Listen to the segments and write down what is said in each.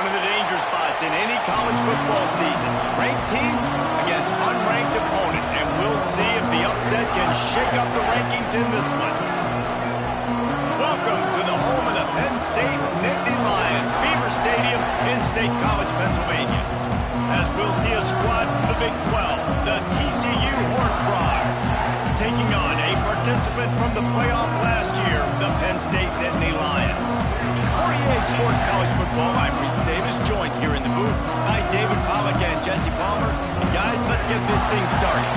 of the danger spots in any college football season. Ranked team against unranked opponent, and we'll see if the upset can shake up the rankings in this one. Welcome to the home of the Penn State Nittany Lions, Beaver Stadium in State College, Pennsylvania. As we'll see a squad from the Big 12, the TCU Horned Frogs, taking on a participant from the playoff last year, the Penn State Nittany Lions. For EA Sports College Football, I'm Reese Davis, joined here in the booth by David Pollack and Jesse Palmer. And guys, let's get this thing started.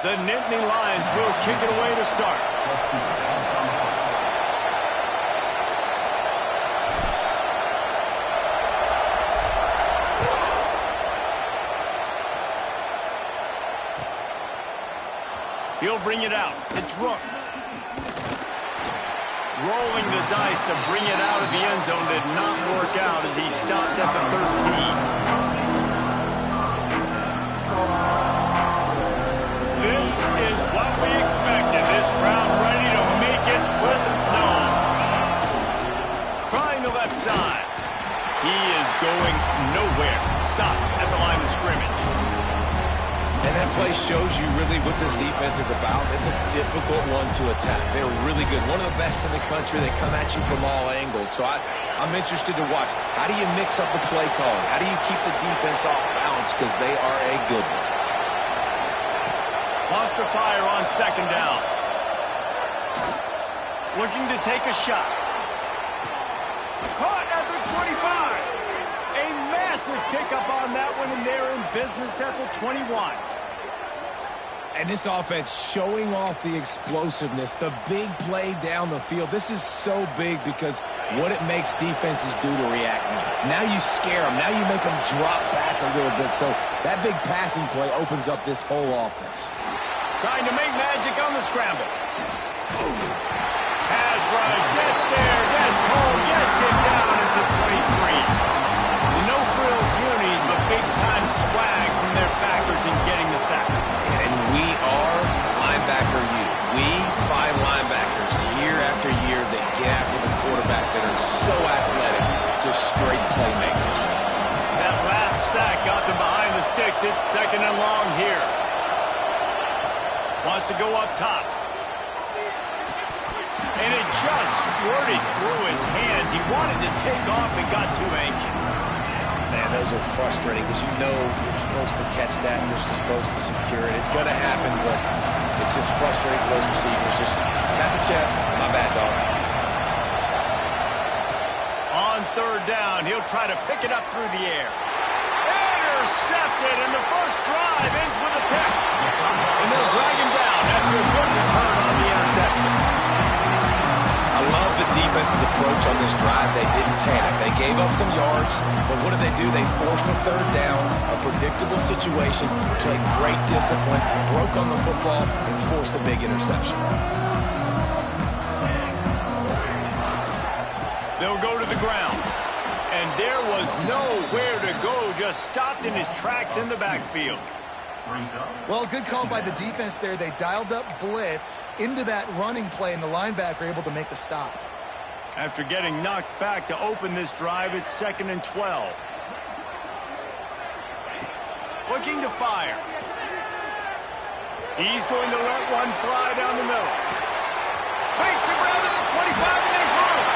The Nittany Lions will kick it away to start. He'll bring it out. It's Rooks. Rolling the dice to bring it out of the end zone did not work out as he stopped at the 13. This is what we expected. This crowd ready to make its presence known. Trying the left side. He is going nowhere. Stop at the line of scrimmage. And that play shows you really what this defense is about. It's a difficult one to attack. They're really good. One of the best in the country. They come at you from all angles. So I'm interested to watch. How do you mix up the play calling? How do you keep the defense off balance? Because they are a good one. Lost to fire on second down. Looking to take a shot. Caught at the 25. A massive pickup on that one, and they're in business at the 21. And this offense showing off the explosiveness, the big play down the field. This is so big because what it makes defenses do to react now. Now you scare them. Now you make them drop back a little bit. So that big passing play opens up this whole offense. Trying to make magic on the scramble. Pass rush, gets there, gets home, gets it down at the 23. The no-frills unis, but big-time swag from their backers in getting the sack. And we are linebacker U. We find linebackers year after year that get after the quarterback that are so athletic, just straight playmakers. That last sack got them behind the sticks. It's second and long here. Wants to go up top. And it just squirted through his hands. He wanted to take off and got too anxious. Man, those are frustrating because you know you're supposed to catch that. You're supposed to secure it. It's going to happen, but it's just frustrating for those receivers. Just tap the chest. My bad, dog. On third down, he'll try to pick it up through the air. Intercepted, and the first drive ends with a pick. And they'll drag him down after a good return on the interception. I love the defense's approach on this drive. They didn't panic. They gave up some yards, but what did they do? They forced a third down, a predictable situation, played great discipline, broke on the football, and forced the big interception. They'll go to the ground. And there was nowhere to go, just stopped in his tracks in the backfield. Well, good call by the defense there. They dialed up blitz into that running play, and the linebacker able to make the stop. After getting knocked back to open this drive, it's 2nd and 12. Looking to fire. He's going to let one fly down the middle. Makes it around to the 25, and there's room.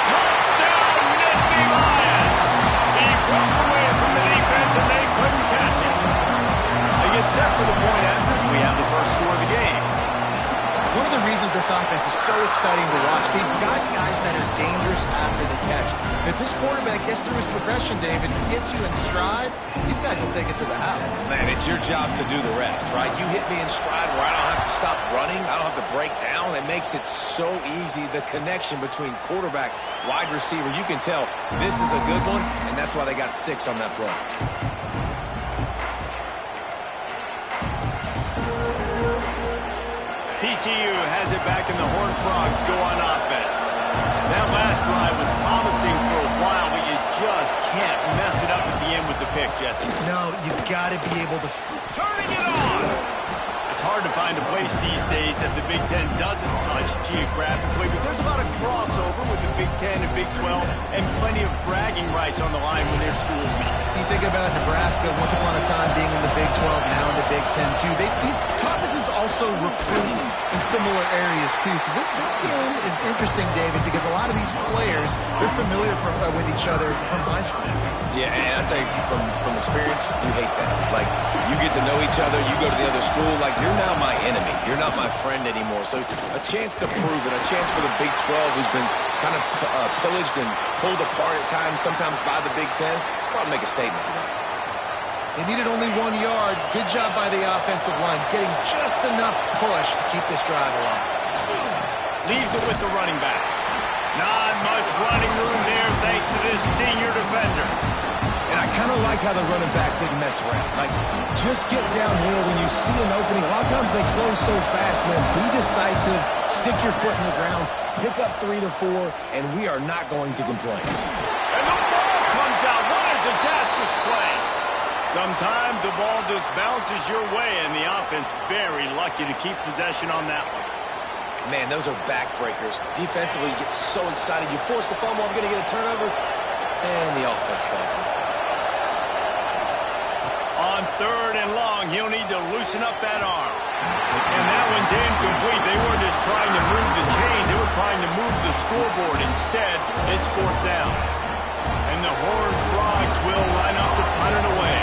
Touchdown, Nittany Lions! He broke away from the defense, and they couldn't catch it. They get set for the point after as we have the first score of the game. One of the reasons this offense is so exciting to watch, they've got guys that are dangerous after the catch. If this quarterback gets through his progression, David, gets you in stride, these guys will take it to the house. Man, it's your job to do the rest, right? You hit me in stride where I don't have to stop running. I don't have to break down. It makes it so easy. The connection between quarterback, wide receiver, you can tell this is a good one, and that's why they got 6 on that play. TCU has it back, and the Horned Frogs go on offense. That last drive was promising for a while, but you just can't mess it up at the end with the pick, Jesse. No, you got to be able to... Turning it on! It's hard to find a place these days that the Big Ten doesn't touch geographically, but there's a lot of crossover with the Big Ten and Big 12, and plenty of bragging rights on the line when their schools meet. You think about Nebraska, once upon a time being in the Big 12, now in the Big 10 too. These conferences also recruit in similar areas too. So this game is interesting, David, because a lot of these players, they're familiar with each other from high school. Yeah, and I tell you, from experience, you hate that. Like, you get to know each other, you go to the other school, like, you're now my enemy. You're not my friend anymore. So a chance to prove it, a chance for the Big 12, who's been kind of pillaged and pulled apart at times, sometimes by the Big 10. Let's go out and make a statement today. They needed only 1 yard. Good job by the offensive line, getting just enough push to keep this drive alive. Leaves it with the running back. Not much running room there thanks to this senior defender. And I kind of like how the running back didn't mess around. Like, just get downhill when you see an opening. A lot of times they close so fast, man. Be decisive, stick your foot in the ground, pick up 3 to 4, and we are not going to complain. And the ball comes out. What a disastrous play. Sometimes the ball just bounces your way, and the offense very lucky to keep possession on that one. Man, those are backbreakers. Defensively, you get so excited. You force the fumble, I'm going to get a turnover, and the offense falls on the On 3rd and long, he'll need to loosen up that arm. And that one's incomplete. They weren't just trying to move the chains. They were trying to move the scoreboard. Instead, it's 4th down. And the Horned Frogs will line up to punt it away.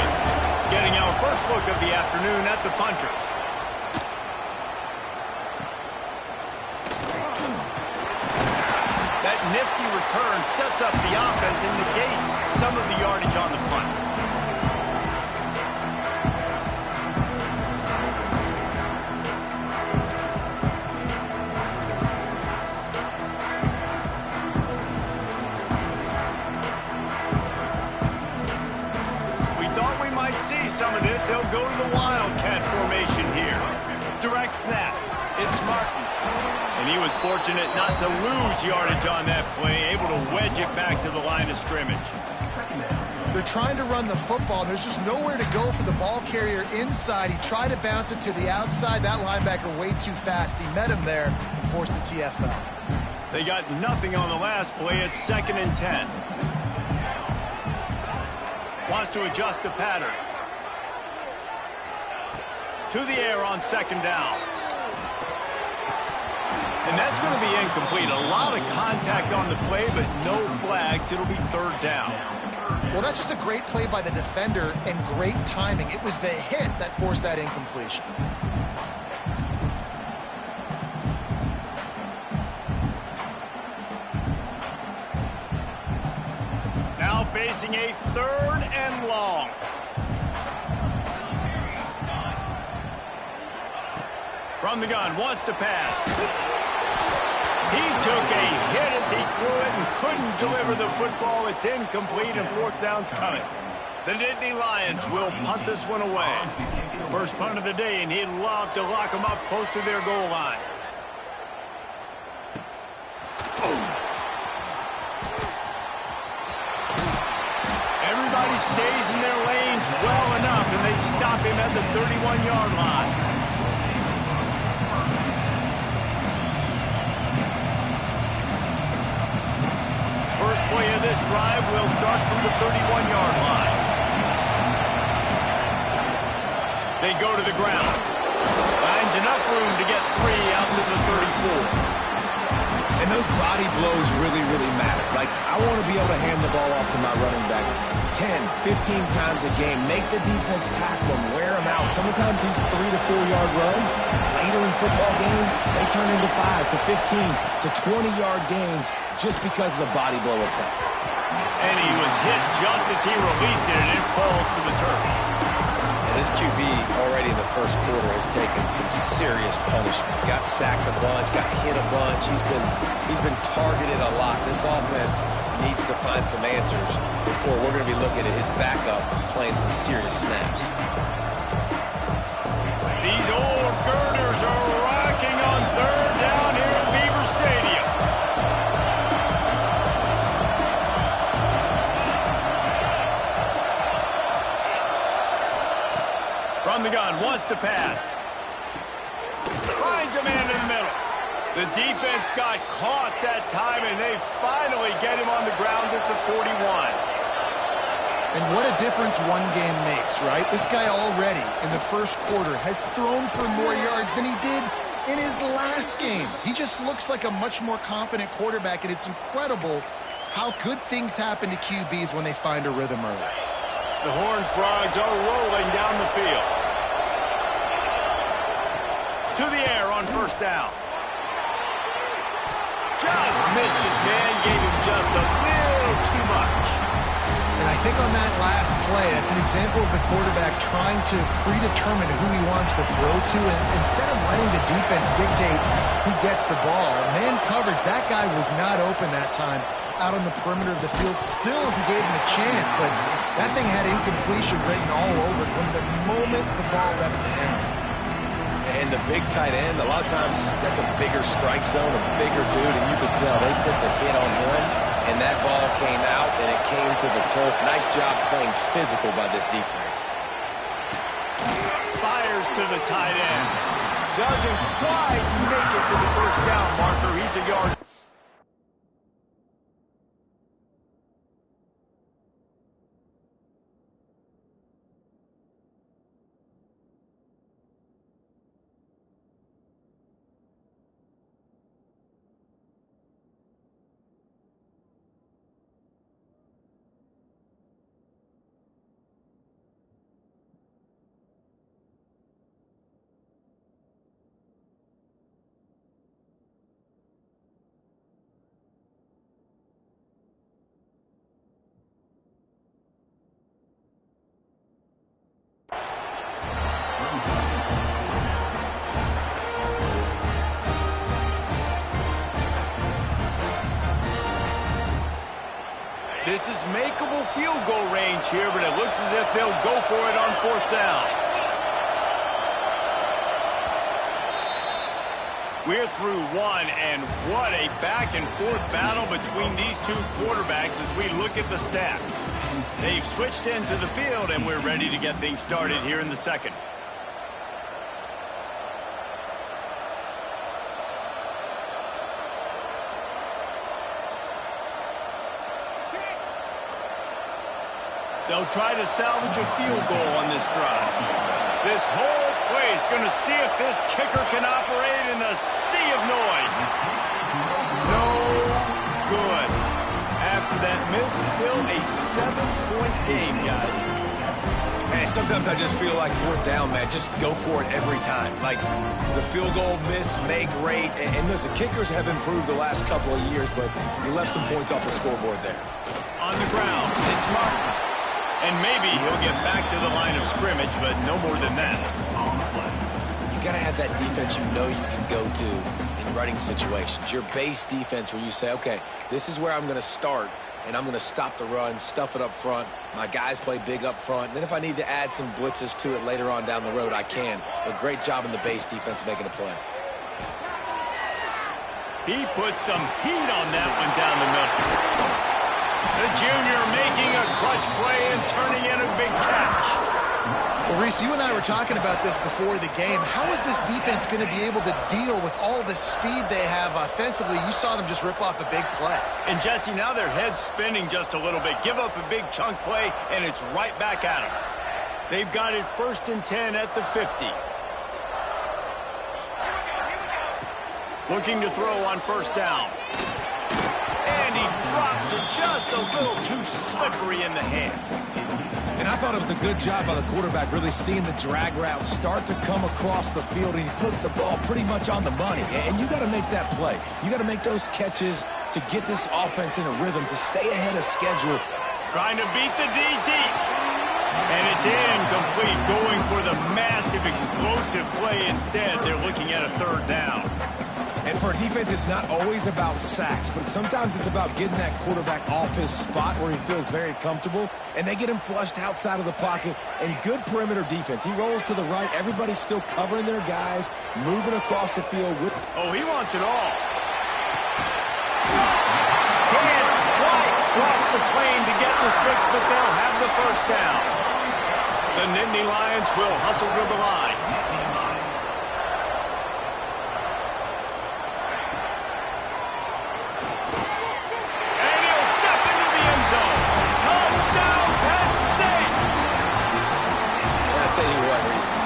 Getting our first look of the afternoon at the punter. That nifty return sets up the offense and negates some of the yardage on the punt. We thought we might see some of this. They'll go to the Wildcat formation here. Direct snap. It's Martin. And he was fortunate not to lose yardage on that play, able to wedge it back to the line of scrimmage. They're trying to run the football. There's just nowhere to go for the ball carrier inside. He tried to bounce it to the outside. That linebacker way too fast. He met him there and forced the TFL. They got nothing on the last play. It's 2nd and 10. Wants to adjust the pattern. To the air on 2nd down. And that's going to be incomplete. A lot of contact on the play, but no flags. It'll be 3rd down. Well, that's just a great play by the defender and great timing. It was the hit that forced that incompletion. Now facing a 3rd and long. From the gun, wants to pass. He took a hit as he threw it and couldn't deliver the football. It's incomplete, and 4th down's coming. The Nittany Lions will punt this one away. First punt of the day, and he'd love to lock them up close to their goal line. Everybody stays in their lanes well enough, and they stop him at the 31-yard line. First play of this drive will start from the 31-yard line. They go to the ground. Finds enough room to get 3 out to the 34. And those body blows really, really matter. Like, I want to be able to hand the ball off to my running back 10, 15 times a game. Make the defense tackle them, wear them out. Sometimes these 3 to 4 yard runs, later in football games, they turn into 5 to 15 to 20-yard gains just because of the body blow effect. And he was hit just as he released it, and it falls to the turf. And this QB already in the first quarter has taken some serious punishment. Got sacked a bunch, got hit a bunch. He's been targeted a lot. This offense needs to find some answers before we're going to be looking at his backup playing some serious snaps. These old girders are rocking on third down here at Beaver Stadium. From the gun, wants to pass. Finds a man in the middle. The defense got caught that time, and they finally get him on the ground at the 41. And what a difference one game makes, right? This guy already in the first quarter has thrown for more yards than he did in his last game. He just looks like a much more confident quarterback, and it's incredible how good things happen to QBs when they find a rhythm early. The Horned Frogs are rolling down the field. To the air on first down. Just missed his man, gave him just a little too much. And I think on that last play, that's an example of the quarterback trying to predetermine who he wants to throw to, and instead of letting the defense dictate who gets the ball. Man coverage, that guy was not open that time out on the perimeter of the field. Still, he gave him a chance, but that thing had incompletion written all over it from the moment the ball left his hand. And the big tight end, a lot of times that's a bigger strike zone, a bigger dude, and you could tell they put the hit on him, and that ball came out, and it came to the turf. Nice job playing physical by this defense. Fires to the tight end. Doesn't quite make it to the first down marker. He's a yard. This is makeable field goal range here, but it looks as if they'll go for it on fourth down. We're through one, and what a back-and-forth battle between these two quarterbacks as we look at the stats. They've switched into the field, and we're ready to get things started here in the second. They'll try to salvage a field goal on this drive. This whole play is going to see if this kicker can operate in the sea of noise. No good. After that miss, still a 7-point game, guys. Hey, sometimes I just feel like fourth down, man. Just go for it every time. Like, the field goal miss, make great. And listen, kickers have improved the last couple of years, but you left some points off the scoreboard there. On the ground, it's Martin. And maybe he'll get back to the line of scrimmage, but no more than that. You got to have that defense you know you can go to in running situations. Your base defense where you say, okay, this is where I'm going to start, and I'm going to stop the run, stuff it up front. My guys play big up front. And then if I need to add some blitzes to it later on down the road, I can. But great job in the base defense making a play. He put some heat on that one down the middle. The junior making a clutch play and turning in a big catch. Well, Reese, you and I were talking about this before the game. How is this defense going to be able to deal with all the speed they have offensively? You saw them just rip off a big play. And, Jesse, now their head's spinning just a little bit. Give up a big chunk play, and it's right back at them. They've got it 1st and 10 at the 50. Looking to throw on first down. And he drops it just a little too slippery in the hands. And I thought it was a good job by the quarterback really seeing the drag route start to come across the field, and he puts the ball pretty much on the money. And you got to make that play. You got to make those catches to get this offense in a rhythm, to stay ahead of schedule. Trying to beat the D deep. And it's incomplete, going for the massive explosive play instead. They're looking at a third down. And for a defense, it's not always about sacks, but sometimes it's about getting that quarterback off his spot where he feels very comfortable, and they get him flushed outside of the pocket. And good perimeter defense. He rolls to the right. Everybody's still covering their guys, moving across the field. Oh, he wants it all. Can't quite cross the plane to get the 6, but they'll have the first down. The Nittany Lions will hustle to the line.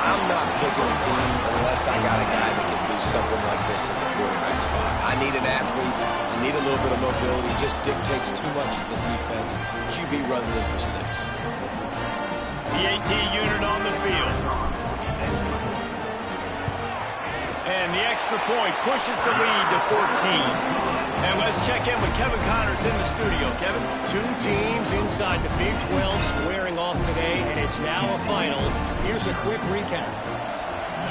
I'm not picking a team unless I got a guy that can do something like this at the quarterback spot. I need an athlete. I need a little bit of mobility. It just dictates too much to the defense. QB runs in for 6. The AT unit on the field. And the extra point pushes the lead to 14. And let's check in with Kevin Connors in the studio. Kevin? 2 teams inside the Big 12 squaring off today, and it's now a final. Here's a quick recap.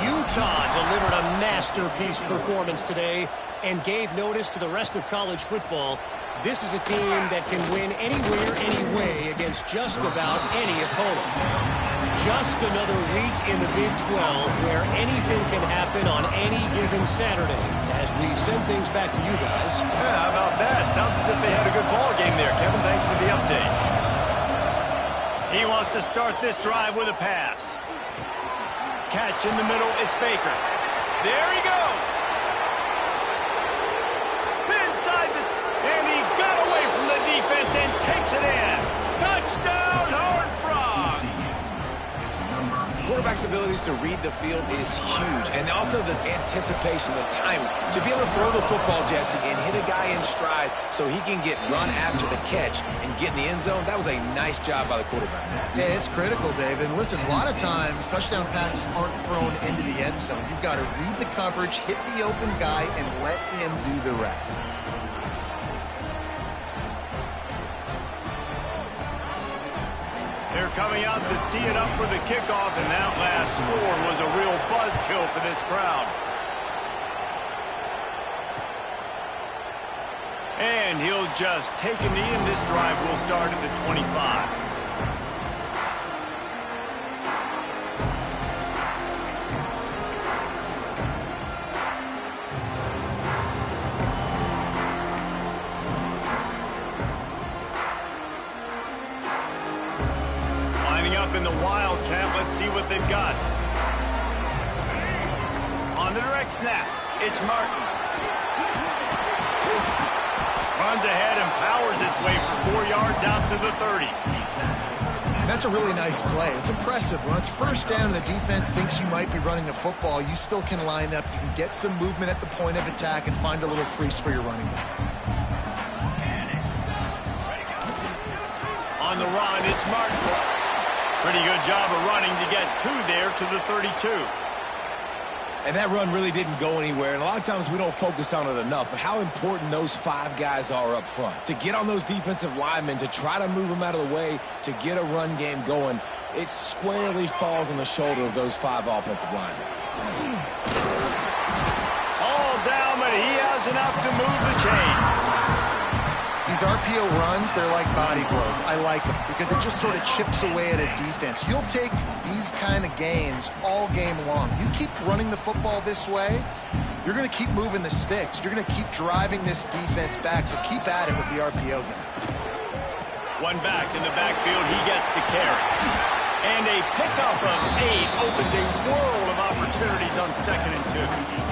Utah delivered a masterpiece performance today and gave notice to the rest of college football. This is a team that can win anywhere, anyway against just about any opponent. Just another week in the Big 12 where anything can happen on any given Saturday. As we send things back to you guys. Yeah, how about that? Sounds as if they had a good ball game there. Kevin, thanks for the update. He wants to start this drive with a pass. Catch in the middle, it's Baker. There he goes. Inside the... And he got away from the defense and takes it in. Touchdown, Horned Frogs. Quarterback's abilities to read the field is huge, and also the anticipation, the timing. To be able to throw the football, Jesse, and hit a guy in stride so he can get run after the catch and get in the end zone, that was a nice job by the quarterback. Yeah, it's critical, David. Listen, a lot of times, touchdown passes aren't thrown into the end zone. You've got to read the coverage, hit the open guy, and let him do the rest. They're coming out to tee it up for the kickoff, and that last score was a real buzzkill for this crowd. And he'll just take a knee, and this drive will start at the 25. Up in the Wildcat, let's see what they've got. On the direct snap, it's Martin. Runs ahead and powers his way for 4 yards out to the 30. That's a really nice play. It's impressive. When it's first down and the defense thinks you might be running the football, you still can line up. You can get some movement at the point of attack and find a little crease for your running back. On the run, it's Martin. Pretty good job of running to get 2 there to the 32. And that run really didn't go anywhere, and a lot of times we don't focus on it enough, but how important those 5 guys are up front. To get on those defensive linemen, to try to move them out of the way, to get a run game going, it squarely falls on the shoulder of those 5 offensive linemen. All down, but he has enough to move the chains. These RPO runs, they're like body blows. I like them because it just sort of chips away at a defense. You'll take these kind of gains all game long. You keep running the football this way, you're going to keep moving the sticks. You're going to keep driving this defense back, so keep at it with the RPO game. One back in the backfield, he gets the carry. And a pickup of 8 opens a world of opportunities on 2nd and 2.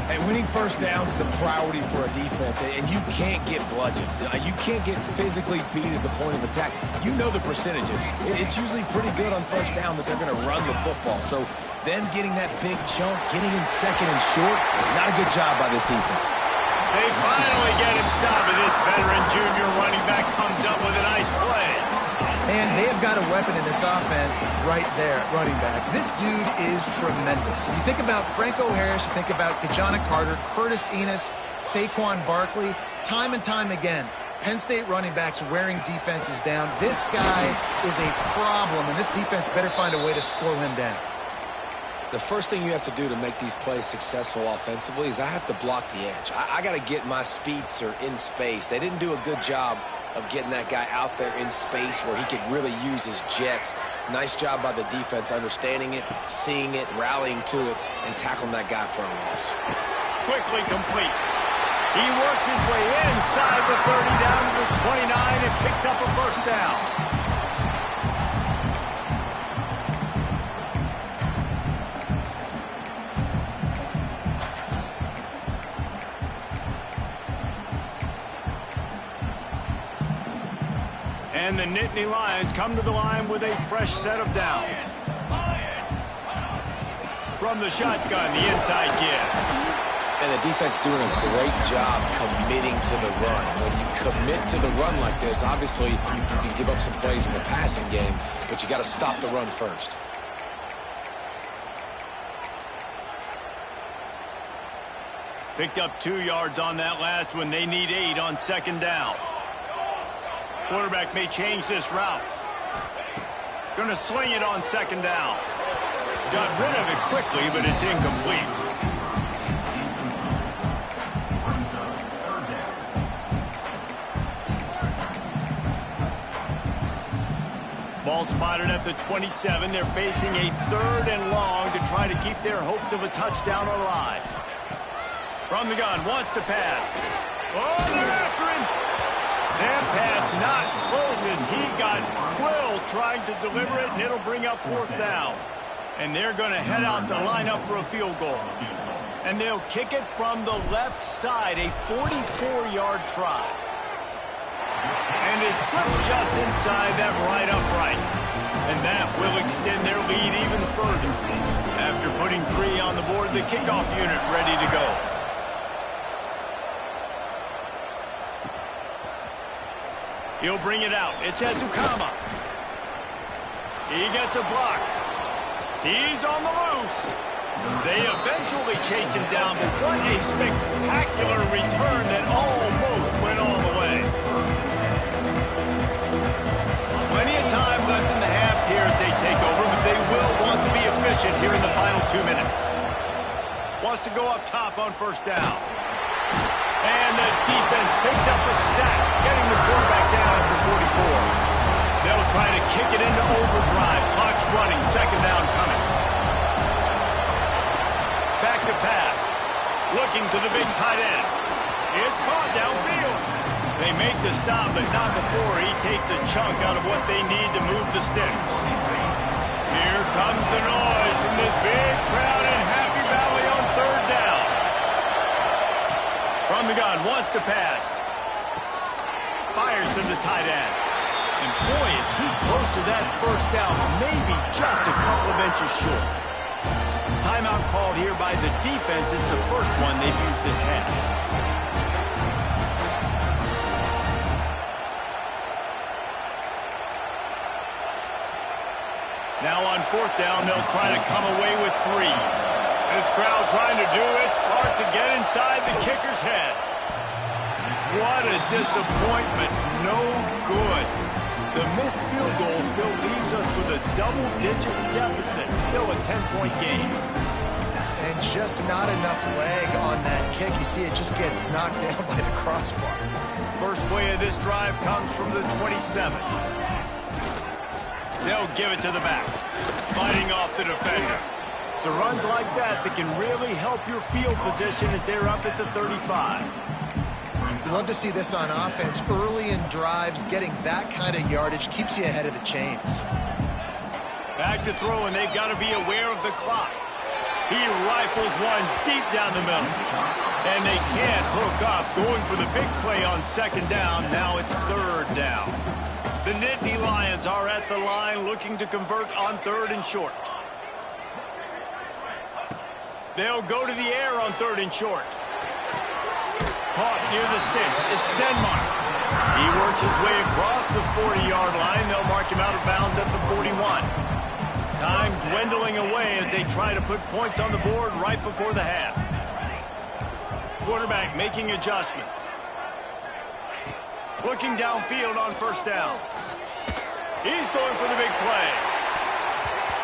And winning first downs is a priority for a defense, and you can't get bludgeoned. You can't get physically beat at the point of attack. You know the percentages. It's usually pretty good on first down that they're going to run the football. So then getting that big chunk, getting in 2nd and short, not a good job by this defense. They finally get him stopped, and this veteran junior running back comes up with a nice play. And they have got a weapon in this offense right there at running back. This dude is tremendous. If you think about Franco Harris, you think about Kajana Carter, Curtis Enos, Saquon Barkley, time and time again, Penn State running backs wearing defenses down. This guy is a problem, and this defense better find a way to slow him down. The first thing you have to do to make these plays successful offensively is I have to block the edge. I got to get my speedster in space. They didn't do a good job of getting that guy out there in space where he could really use his jets. Nice job by the defense understanding it, seeing it, rallying to it, and tackling that guy for a loss. Quickly complete. He works his way inside the 30 down to the 29 and picks up a first down. And the Nittany Lions come to the line with a fresh set of downs. From the shotgun, the inside give. And the defense doing a great job committing to the run. When you commit to the run like this, obviously you can give up some plays in the passing game, but you got to stop the run first. Picked up 2 yards on that last one. They need 8 on second down. Quarterback may change this route. Going to sling it on second down. Got rid of it quickly, but it's incomplete. Ball spotted at the 27. They're facing a 3rd and long to try to keep their hopes of a touchdown alive. From the gun, wants to pass. Oh, they're after him. That pass not close as he got drilled trying to deliver it, and it'll bring up 4th down. And they're going to head out to line up for a field goal. And they'll kick it from the left side, a 44-yard try. And it slips just inside that right upright. And that will extend their lead even further. After putting 3 on the board, the kickoff unit ready to go. He'll bring it out. It's Ezukama. He gets a block. He's on the loose. They eventually chase him down, but what a spectacular return that almost went all the way. Plenty of time left in the half here as they take over, but they will want to be efficient here in the final 2 minutes. Wants to go up top on first down. And the defense picks up a sack, getting the quarterback down at the 44. They'll try to kick it into overdrive. Clock's running, second down coming. Back to pass. Looking to the big tight end. It's caught downfield. They make the stop, but not before he takes a chunk out of what they need to move the sticks. Here comes the noise from this big crowd in Happy Valley on third down. From the gun, wants to pass. Fires to the tight end. And boy, is he close to that first down, maybe just a couple of inches short. Timeout called here by the defense. It's the first one they've used this half. Now on fourth down, they'll try to come away with 3. This crowd trying to do its part to get inside the kicker's head. What a disappointment. No good. The missed field goal still leaves us with a double-digit deficit. Still a 10-point game. And just not enough leg on that kick. You see it just gets knocked down by the crossbar. First play of this drive comes from the 27. They'll give it to the back. Fighting off the defender. So runs like that can really help your field position as they're up at the 35. You love to see this on offense. Early in drives, getting that kind of yardage keeps you ahead of the chains. Back to throw, and they've got to be aware of the clock. He rifles one deep down the middle. And they can't hook up. Going for the big play on second down. Now it's third down. The Nittany Lions are at the line looking to convert on 3rd and short. They'll go to the air on 3rd and short. Caught near the sticks. It's Denmark. He works his way across the 40-yard line. They'll mark him out of bounds at the 41. Time dwindling away as they try to put points on the board right before the half. Quarterback making adjustments. Looking downfield on first down. He's going for the big play.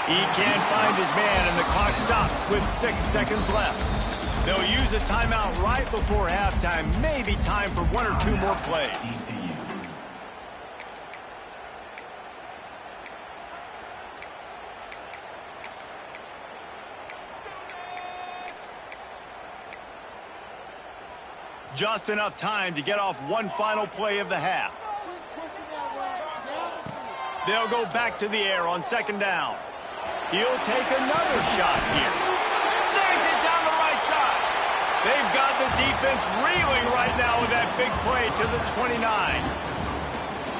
He can't find his man, and the clock stops with 6 seconds left. They'll use a timeout right before halftime. Maybe time for 1 or 2 more plays. Just enough time to get off one final play of the half. They'll go back to the air on second down. He'll take another shot here. Snags it down the right side. They've got the defense reeling right now with that big play to the 29.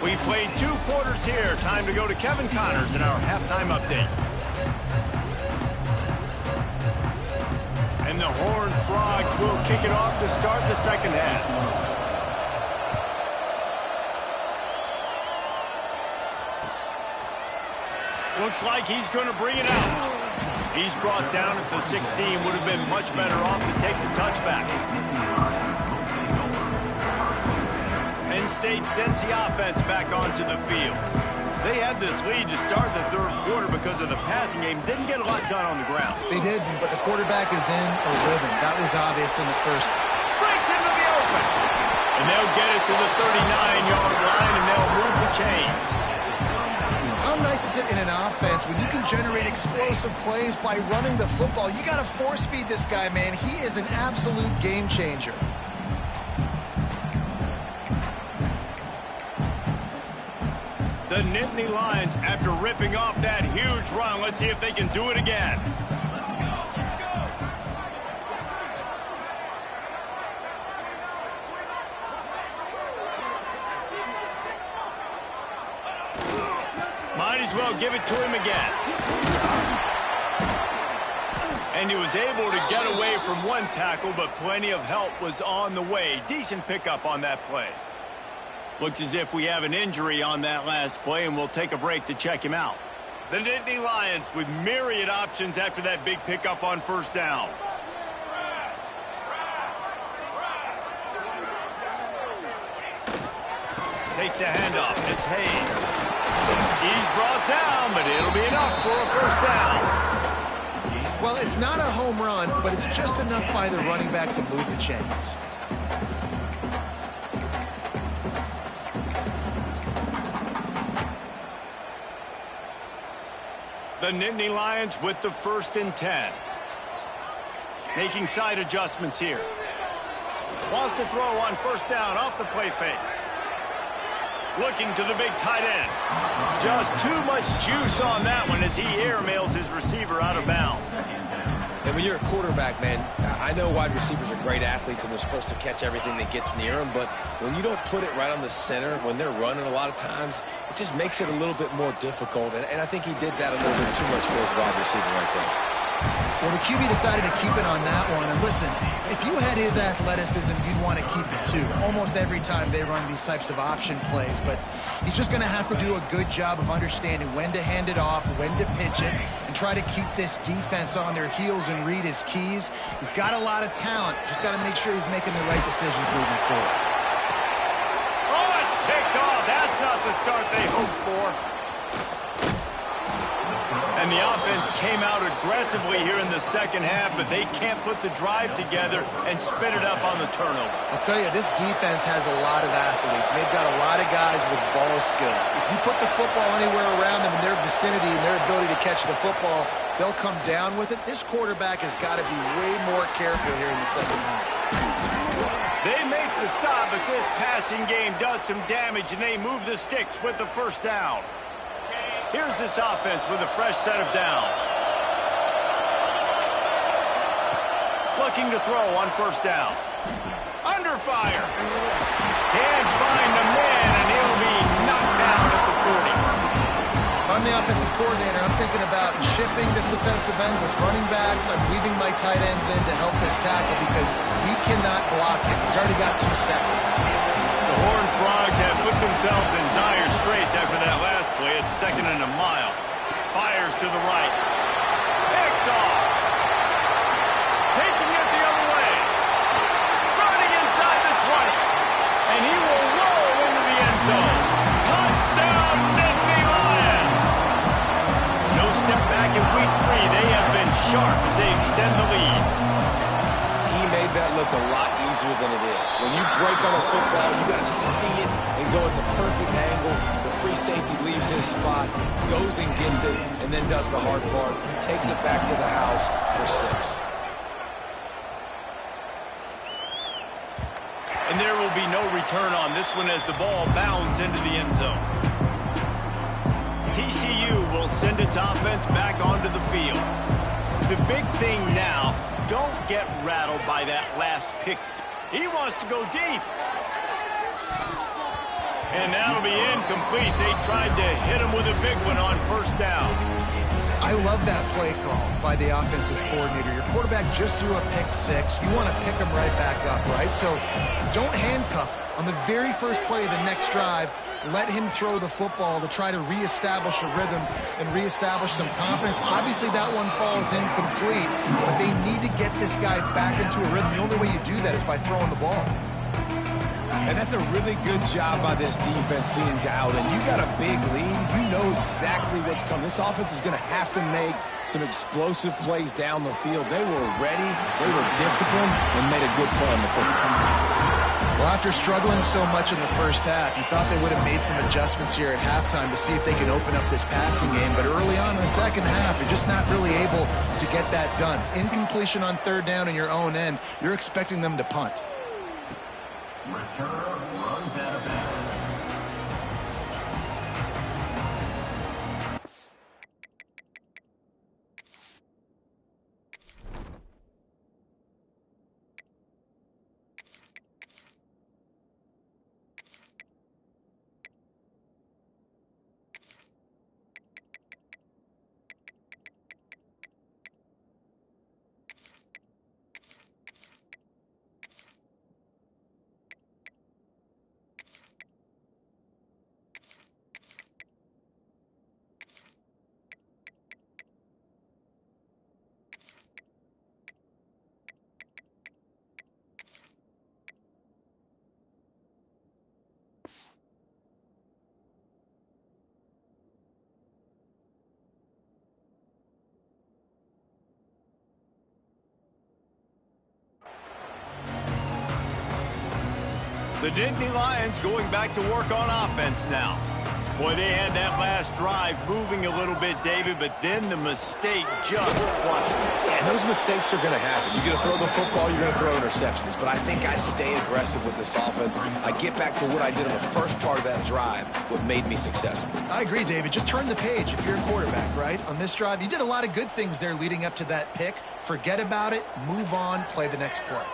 We played 2 quarters here. Time to go to Kevin Connors in our halftime update. And the Horned Frogs will kick it off to start the second half. Looks like he's going to bring it out. He's brought down at the 16. Would have been much better off to take the touchback. Penn State sends the offense back onto the field. They had this lead to start the third quarter because of the passing game. Didn't get a lot done on the ground. They did, but the quarterback is in a rhythm. That was obvious in the first. Breaks into the open. And they'll get it to the 39-yard line, and they'll move the chains. How nice is it in an offense when you can generate explosive plays by running the football? You got to force feed this guy, man. He is an absolute game changer. The Nittany Lions, after ripping off that huge run, let's see if they can do it again. Might as well give it to him again. And he was able to get away from one tackle, but plenty of help was on the way. Decent pickup on that play. Looks as if we have an injury on that last play, and we'll take a break to check him out. The Nittany Lions with myriad options after that big pickup on first down. Takes the handoff. It's Hayes. He's brought down, but it'll be enough for a first down. Well, it's not a home run, but it's just enough by the running back to move the chains. The Nittany Lions with the 1st and 10. Making side adjustments here. Wants to throw on first down off the play fake. Looking to the big tight end. Just too much juice on that one as he airmails his receiver out of bounds. And when you're a quarterback, man, I know wide receivers are great athletes and they're supposed to catch everything that gets near them, but when you don't put it right on the center, when they're running a lot of times, it just makes it a little bit more difficult. And I think he did that a little bit too much for his wide receiver right there. Well, the QB decided to keep it on that one. And listen, if you had his athleticism, you'd want to keep it too. Almost every time they run these types of option plays. But he's just going to have to do a good job of understanding when to hand it off, when to pitch it, and try to keep this defense on their heels and read his keys. He's got a lot of talent. Just got to make sure he's making the right decisions moving forward. Oh, it's picked off. That's not the start they hoped for. And the offense came out aggressively here in the second half, but they can't put the drive together and spit it up on the turnover. I'll tell you, this defense has a lot of athletes, and they've got a lot of guys with ball skills. If you put the football anywhere around them in their vicinity and their ability to catch the football, they'll come down with it. This quarterback has got to be way more careful here in the second half. They make the stop, but this passing game does some damage, and they move the sticks with the first down. Here's this offense with a fresh set of downs. Looking to throw on first down. Under fire. Can't find the man, and he'll be knocked down at the 40. If I'm the offensive coordinator, I'm thinking about chipping this defensive end with running backs. I'm leaving my tight ends in to help this tackle because we cannot block him. He's already got 2 seconds. The Horned Frogs have put themselves in dire straits after that last play. It's 2nd and a mile. Fires to the right. Picked off. Taking it the other way. Running inside the 20. And he will roll into the extend the lead. He made that look a lot easier than it is. When you break on a football, you got to see it and go at the perfect angle. The free safety leaves his spot, goes and gets it, and then does the hard part, takes it back to the house for 6. And there will be no return on this one as the ball bounds into the end zone. TCU will send its offense back onto the field. The big thing now, don't get rattled by that last pick. He wants to go deep. And that'll be incomplete. They tried to hit him with a big one on first down. I love that play call by the offensive coordinator. Your quarterback just threw a pick 6. You want to pick him right back up, right? So don't handcuff. On the very first play of the next drive, let him throw the football to try to reestablish a rhythm and reestablish some confidence. Obviously, that one falls incomplete, but they need to get this guy back into a rhythm. The only way you do that is by throwing the ball. And that's a really good job by this defense being dialed in. You got a big lead. You know exactly what's coming. This offense is going to have to make some explosive plays down the field. They were ready, they were disciplined, and made a good play on the football. Well, after struggling so much in the first half, you thought they would have made some adjustments here at halftime to see if they can open up this passing game. But early on in the second half, you're just not really able to get that done. Incompletion on third down in your own end, you're expecting them to punt. Returner runs out of bounds. The Nittany Lions going back to work on offense now. Boy, they had that last drive moving a little bit, David, but then the mistake just crushed them. Yeah, those mistakes are going to happen. You're going to throw the football, you're going to throw interceptions. But I think I stay aggressive with this offense. I get back to what I did in the first part of that drive, what made me successful. I agree, David. Just turn the page if you're a quarterback, right? On this drive, you did a lot of good things there leading up to that pick. Forget about it, move on, play the next play.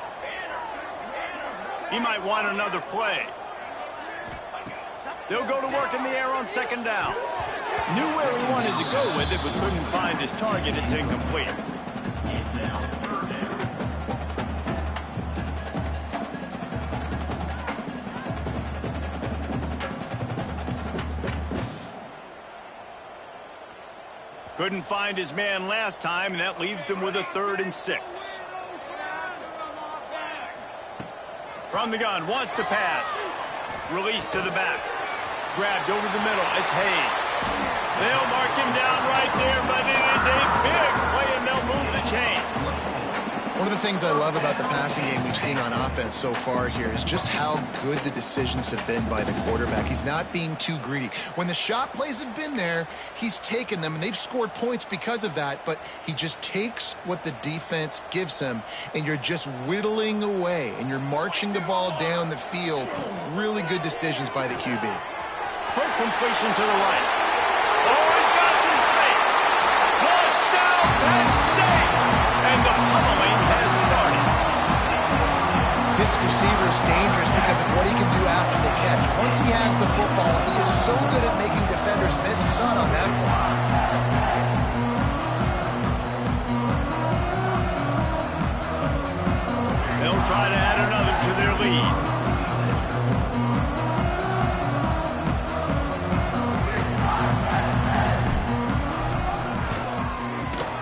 He might want another play. They'll go to work in the air on second down. Knew where he wanted to go with it, but couldn't find his target. It's incomplete. Couldn't find his man last time, and that leaves him with a 3rd and 6. From the gun, wants to pass. Release to the back. Grabbed over the middle. It's Hayes. They'll mark him down right there, but it is a big play, and they'll move the chains. One of the things I love about the passing game we've seen on offense so far here is just how good the decisions have been by the quarterback. He's not being too greedy. When the shot plays have been there, he's taken them, and they've scored points because of that, but he just takes what the defense gives him, and you're just whittling away, and you're marching the ball down the field. Really good decisions by the QB. Quick completion to the right. Oh, he's got some space. Touchdown, Penn State! And the pummeling has started. This receiver is dangerous because of what he can do after the catch. Once he has the football, he is so good at making defenders miss. You saw it on that play. They'll try to add another to their lead.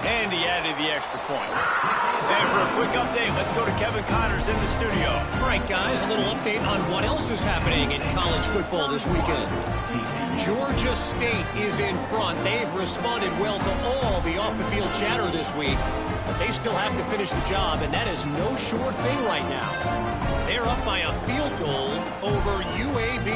And he added the extra point. And for a quick update, let's go to Kevin Connors in the studio. All right, guys, a little update on what else is happening in college football this weekend. Georgia State is in front. They've responded well to all the off-the-field chatter this week. They still have to finish the job, and that is no sure thing right now. They're up by a field goal over UAB.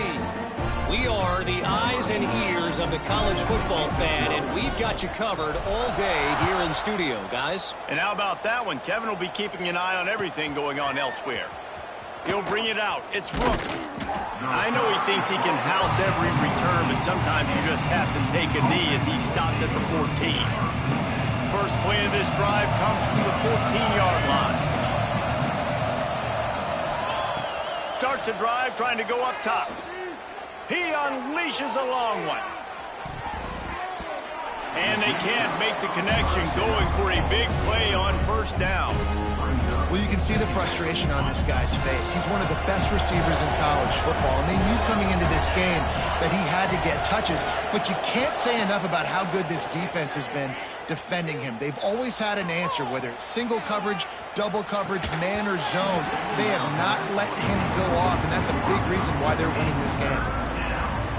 We are the eyes and ears of the college football fan, and we've got you covered all day here in studio, guys. And how about that one? Kevin will be keeping an eye on everything going on elsewhere. He'll bring it out. It's Brooks. I know he thinks he can house every return, but sometimes you just have to take a knee as he stopped at the 14. First play of this drive comes from the 14-yard line. Starts a drive trying to go up top. He unleashes a long one. And they can't make the connection, going for a big play on first down. Well, you can see the frustration on this guy's face. He's one of the best receivers in college football, and they knew coming into this game that he had to get touches, but you can't say enough about how good this defense has been defending him. They've always had an answer, whether it's single coverage, double coverage, man or zone. They have not let him go off, and that's a big reason why they're winning this game.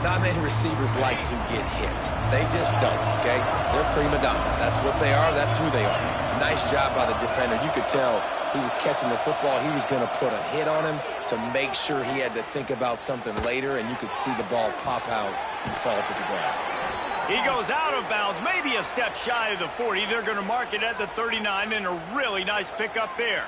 Not many receivers like to get hit. They just don't, okay? They're prima donnas. That's what they are. That's who they are. Nice job by the defender. You could tell he was catching the football. He was going to put a hit on him to make sure he had to think about something later, and you could see the ball pop out and fall to the ground. He goes out of bounds, maybe a step shy of the 40. They're going to mark it at the 39, and a really nice pickup there.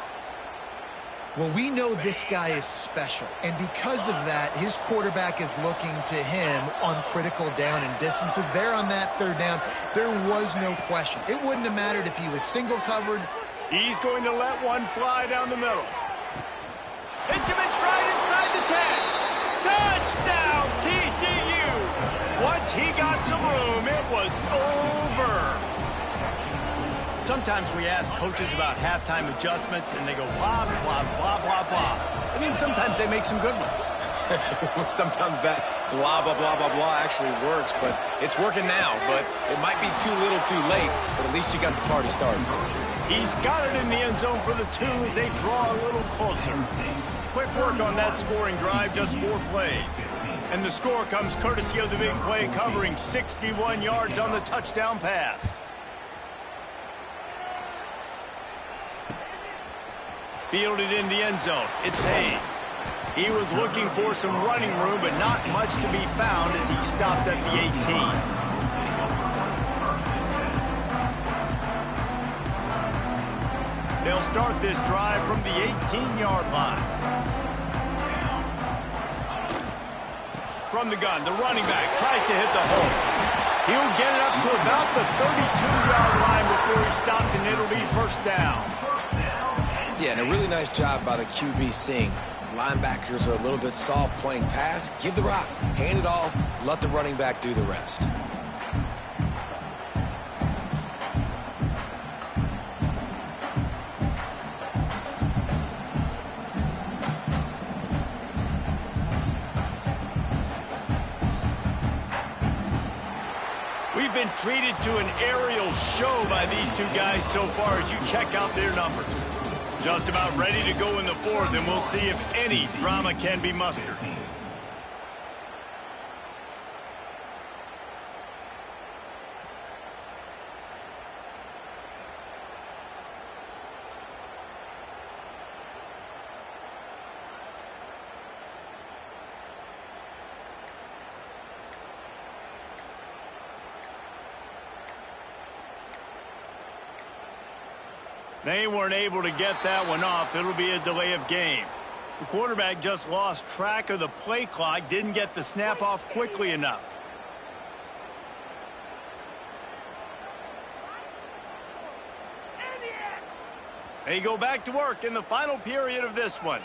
Well, we know this guy is special, and because of that, his quarterback is looking to him on critical down and distances. There on that third down, there was no question. It wouldn't have mattered if he was single covered. He's going to let one fly down the middle. Hits him in stride inside the 10. Touchdown, TCU. Once he got some room, it was over. Sometimes we ask coaches about halftime adjustments, and they go blah, blah, blah, blah, blah. I mean, sometimes they make some good ones. Sometimes that blah, blah, blah, blah, blah actually works, but it's working now. But it might be too little too late, but at least you got the party started. He's got it in the end zone for the 2 as they draw a little closer. Quick work on that scoring drive, just 4 plays. And the score comes courtesy of the big play, covering 61 yards on the touchdown pass. Fielded in the end zone. It's Hayes. He was looking for some running room, but not much to be found as he stopped at the 18. They'll start this drive from the 18-yard line. From the gun, the running back tries to hit the hole. He'll get it up to about the 32-yard line before he's stopped, and it'll be first down. Yeah, and a really nice job by the QB seeing linebackers are a little bit soft playing pass. Give the rock, hand it off, let the running back do the rest. We've been treated to an aerial show by these two guys so far as you check out their numbers. Just about ready to go in the 4th, and we'll see if any drama can be mustered. They weren't able to get that one off. It'll be a delay of game. The quarterback just lost track of the play clock, didn't get the snap off quickly enough. They go back to work in the final period of this one.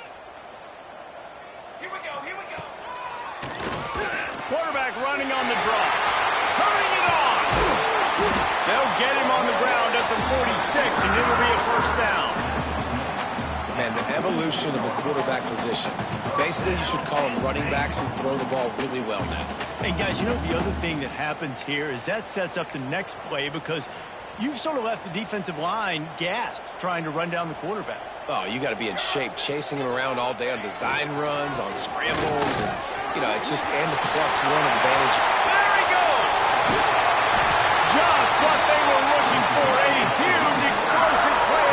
Here we go, here we go. Quarterback running on the draw. Turning it on. They'll get him on the ground at the 46, and it'll be a first down. Man, the evolution of the quarterback position. Basically, you should call them running backs who throw the ball really well now. Hey, guys, you know the other thing that happens here is that sets up the next play because you've sort of left the defensive line gassed trying to run down the quarterback. Oh, you got to be in shape, chasing him around all day on design runs, on scrambles, and, you know, it's just, and the +1 advantage. There he goes! Just what they were looking for, a huge explosive play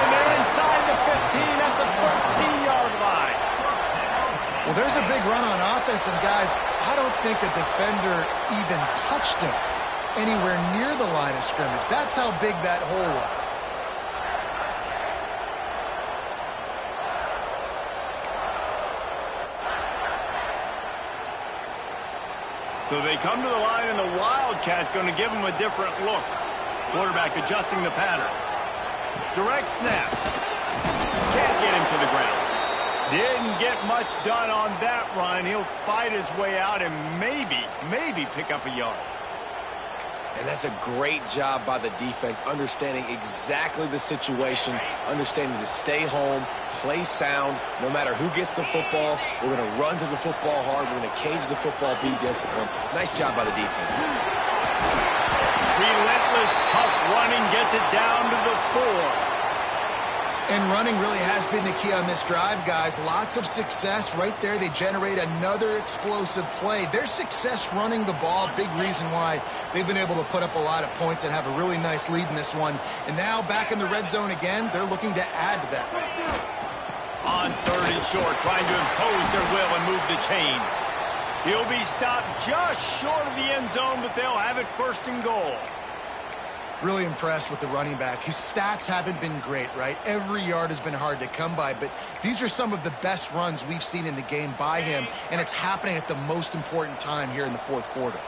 there's a big run on offense, and guys, I don't think a defender even touched him anywhere near the line of scrimmage. That's how big that hole was. So they come to the line, and the Wildcat going to give them a different look. Quarterback adjusting the pattern. Direct snap. Can't get him to the ground. Didn't get much done on that run. He'll fight his way out and maybe pick up a yard. And that's a great job by the defense, understanding exactly the situation, understanding to stay home, play sound. No matter who gets the football, we're going to run to the football hard. We're going to cage the football, be disciplined. Nice job by the defense. Relentless, tough running gets it down to the 4. And running really has been the key on this drive, guys. Lots of success right there. They generate another explosive play. Their success running the ball, big reason why they've been able to put up a lot of points and have a really nice lead in this one. And now back in the red zone again, they're looking to add to that. On 3rd and short, trying to impose their will and move the chains. He'll be stopped just short of the end zone, but they'll have it 1st and goal. Really impressed with the running back. His stats haven't been great, right? Every yard has been hard to come by, but these are some of the best runs we've seen in the game by him, and it's happening at the most important time here in the 4th quarter.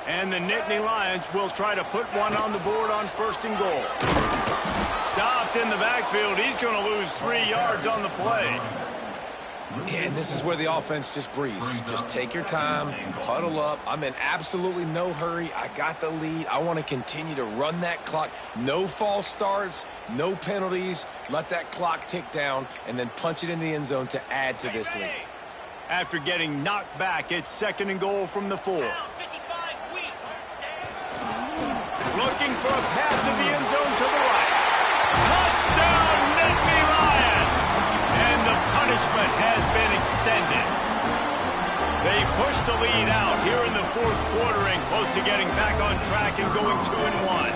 And the Nittany Lions will try to put one on the board on 1st and goal. Stopped in the backfield. He's going to lose 3 yards on the play. And this is where the offense just breathes. Just take your time, huddle up. I'm in absolutely no hurry. I got the lead. I want to continue to run that clock. No false starts, no penalties. Let that clock tick down and then punch it in the end zone to add to this lead. After getting knocked back, it's 2nd and goal from the 4. Looking for a path to the end zone to the right. Touchdown, Nittany Lions! And the punishment has been extended. They push the lead out here in the 4th quarter and close to getting back on track and going 2-1.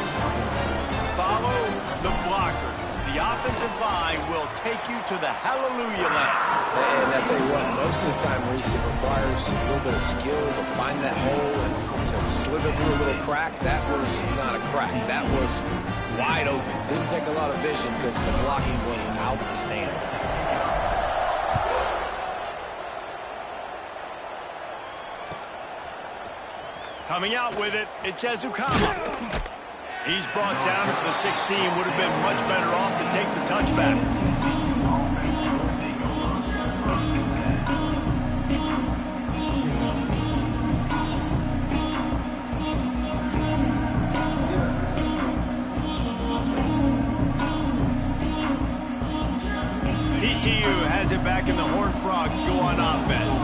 Follow the blockers. The offensive line will take you to the hallelujah land. And I tell you what, most of the time, Reese, it requires a little bit of skill to find that hole and slither through a little crack. That was not a crack. That was wide open. Didn't take a lot of vision because the blocking was outstanding. Coming out with it, it's Ezukama. He's brought down at the 16. Would have been much better off to take the touchback. TCU has it back in the Horned Frogs go on offense.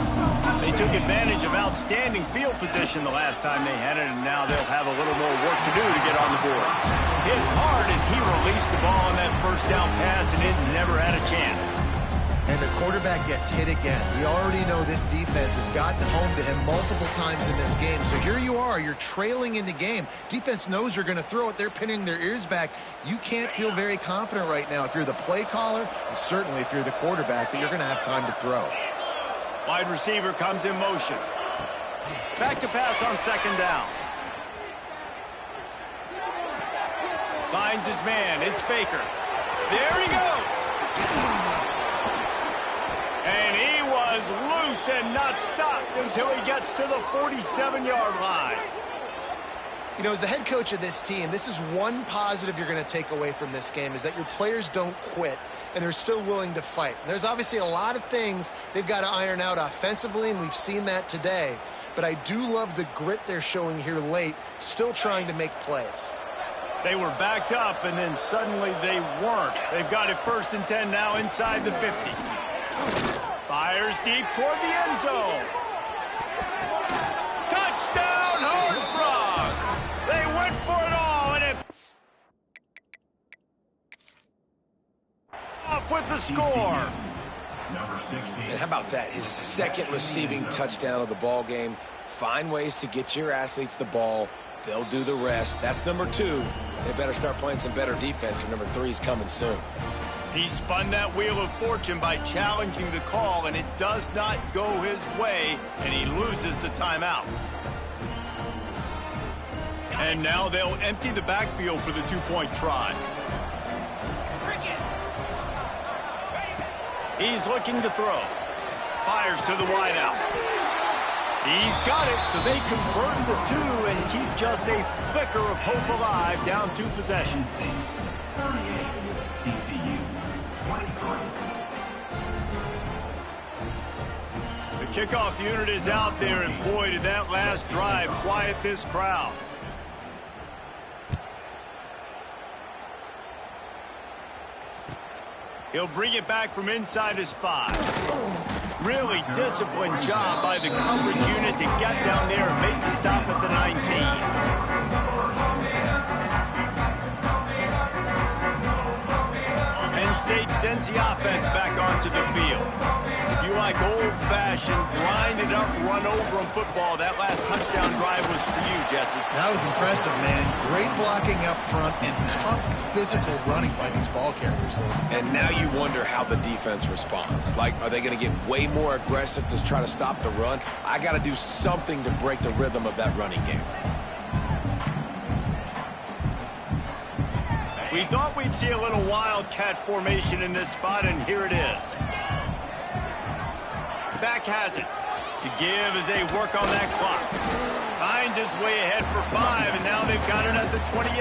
They took advantage of outstanding field position the last time they had it, and now they'll have a little more work to do to get on the board. Hit hard as he released the ball on that 1st down pass, and it never had a chance. And the quarterback gets hit again. We already know this defense has gotten home to him multiple times in this game. So here you are, you're trailing in the game. Defense knows you're going to throw it. They're pinning their ears back. You can't feel very confident right now if you're the play caller, and certainly if you're the quarterback, that you're going to have time to throw. Wide receiver comes in motion. Back to pass on 2nd down. Finds his man. It's Baker. There he goes. And he was loose and not stopped until he gets to the 47-yard line. You know, as the head coach of this team, this is one positive you're going to take away from this game, is that your players don't quit and they're still willing to fight. There's obviously a lot of things they've got to iron out offensively, and we've seen that today. But I do love the grit they're showing here late, still trying to make plays. They were backed up, and then suddenly they weren't. They've got it 1st and 10 now inside the 50. Fires deep toward the end zone. Touchdown, Horned Frogs! They went for it all, and it off with the score. And how about that? His 2nd receiving touchdown of the ball game. Find ways to get your athletes the ball. They'll do the rest. That's number 2. They better start playing some better defense, or number 3 is coming soon. He spun that wheel of fortune by challenging the call, and it does not go his way, and he loses the timeout. And now they'll empty the backfield for the two-point try. He's looking to throw. Fires to the wideout. He's got it, so they convert the two and keep just a flicker of hope alive, down 2 possessions. 38, TCU, 23. The kickoff unit is out there, and boy, did that last drive quiet this crowd. He'll bring it back from inside his 5. Really disciplined job by the coverage unit to get down there and make the stop at the 19. Penn State sends the offense back onto the field. If you like old-fashioned, grind-it-up, run-over-'em football, that last touchdown drive was for you, Jesse. That was impressive, man. Great blocking up front and tough physical running by these ball carriers. And now you wonder how the defense responds. Like, are they going to get way more aggressive to try to stop the run? I got to do something to break the rhythm of that running game. We thought we'd see a little wildcat formation in this spot, and here it is. Back has it. The give as they work on that clock. Finds his way ahead for 5, and now they've got it at the 28.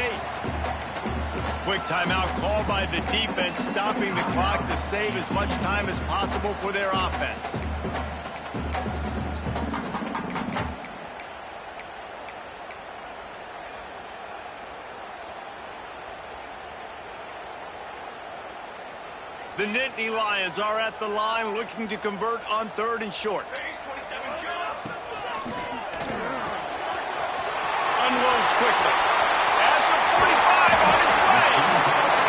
Quick timeout called by the defense, stopping the clock to save as much time as possible for their offense. The Nittany Lions are at the line looking to convert on 3rd and short. Unloads quickly. At the 45 on his way.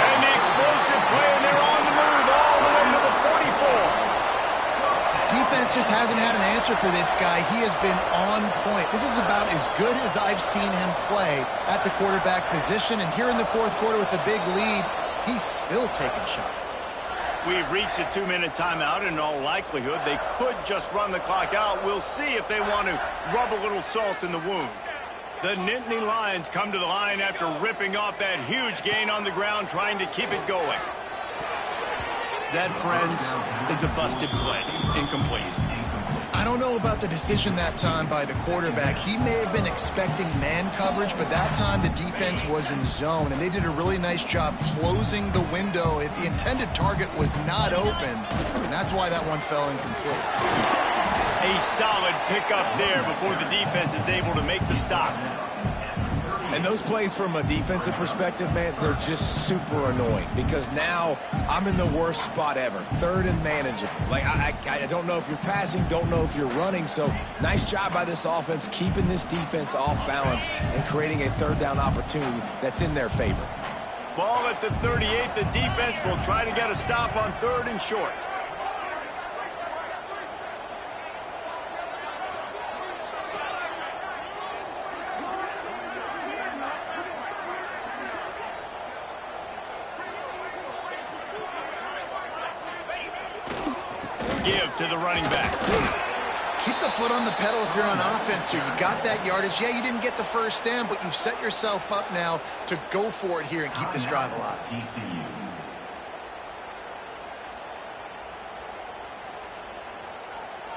And the explosive play, and they're on the move all the way to the 44. Defense just hasn't had an answer for this guy. He has been on point. This is about as good as I've seen him play at the quarterback position. And here in the 4th quarter with a big lead, he's still taking shots. We've reached a 2-minute timeout, and in all likelihood, they could just run the clock out. We'll see if they want to rub a little salt in the wound. The Nittany Lions come to the line after ripping off that huge gain on the ground, trying to keep it going. That, friends, is a busted play. Incomplete. I don't know about the decision that time by the quarterback. He may have been expecting man coverage, but that time the defense was in zone, and they did a really nice job closing the window. The intended target was not open, and that's why that one fell incomplete. A solid pickup there before the defense is able to make the stop. And those plays from a defensive perspective, man, they're just super annoying because now I'm in the worst spot ever, 3rd and manageable. Like, I don't know if you're passing, don't know if you're running, so nice job by this offense keeping this defense off balance and creating a 3rd down opportunity that's in their favor. Ball at the 38, the defense will try to get a stop on 3rd and short. Give to the running back. Keep the foot on the pedal if you're on offense here. You got that yardage. Yeah, you didn't get the first down, but you've set yourself up now to go for it here and keep this drive alive.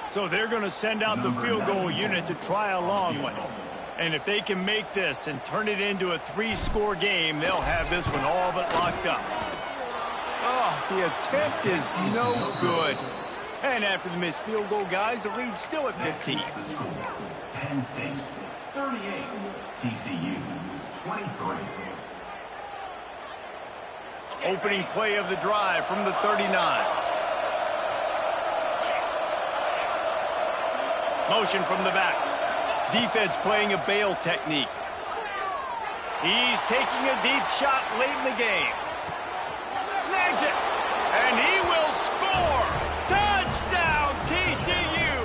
So they're going to send out the field goal unit to try a long one. And if they can make this and turn it into a 3-score game, they'll have this one all but locked up. Oh, the attempt is no good. And after the missed field goal, guys, the lead's still at 15. Penn State, 38, TCU, 23. Opening play of the drive from the 39. Motion from the back. Defense playing a bail technique. He's taking a deep shot late in the game. Snags it. And he will score. Touchdown, TCU.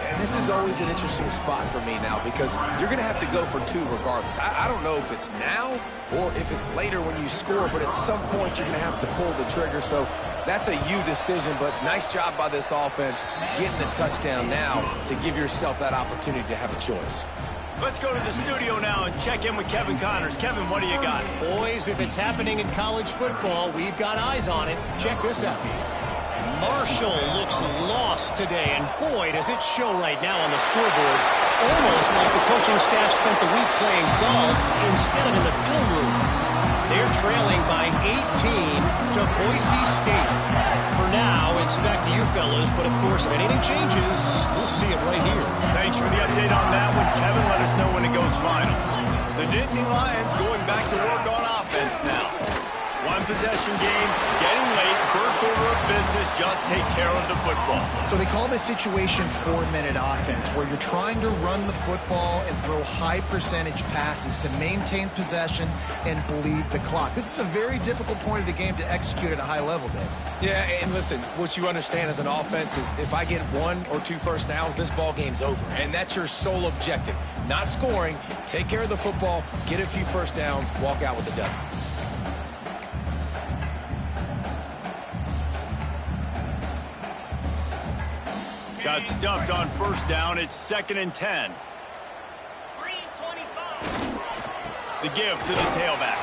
And this is is always an interesting spot for me now because you're going to have to go for 2 regardless. I don't know if it's now or if it's later when you score, but at some point you're going to have to pull the trigger. So that's a you decision, but nice job by this offense getting the touchdown now to give yourself that opportunity to have a choice. Let's go to the studio now and check in with Kevin Connors. Kevin, what do you got? Boys, if it's happening in college football, we've got eyes on it. Check this out. Marshall looks lost today, and boy, does it show right now on the scoreboard. Almost like the coaching staff spent the week playing golf instead of in the film room. They're trailing by 18 to Boise State. For now, it's back to you fellas, but of course, if anything changes, we'll see it right here. Thanks for the update on that one, Kevin. Let us know when it goes final. The Nittany Lions going back to work on offense now. 1 possession game, getting late, first order of business, just take care of the football. So they call this situation 4-minute offense, where you're trying to run the football and throw high percentage passes to maintain possession and bleed the clock. This is a very difficult point of the game to execute at a high level, Dave. Yeah, and listen, what you understand as an offense is if I get 1 or 2 first downs, this ball game's over. And that's your sole objective. Not scoring, take care of the football, get a few first downs, walk out with the W. Got stuffed on first down. It's 2nd and 10. The give to the tailback.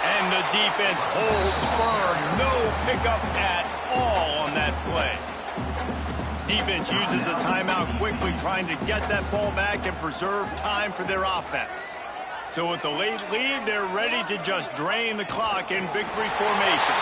And the defense holds firm. No pickup at all on that play. Defense uses a timeout quickly, trying to get that ball back and preserve time for their offense. So with the late lead, they're ready to just drain the clock in victory formation.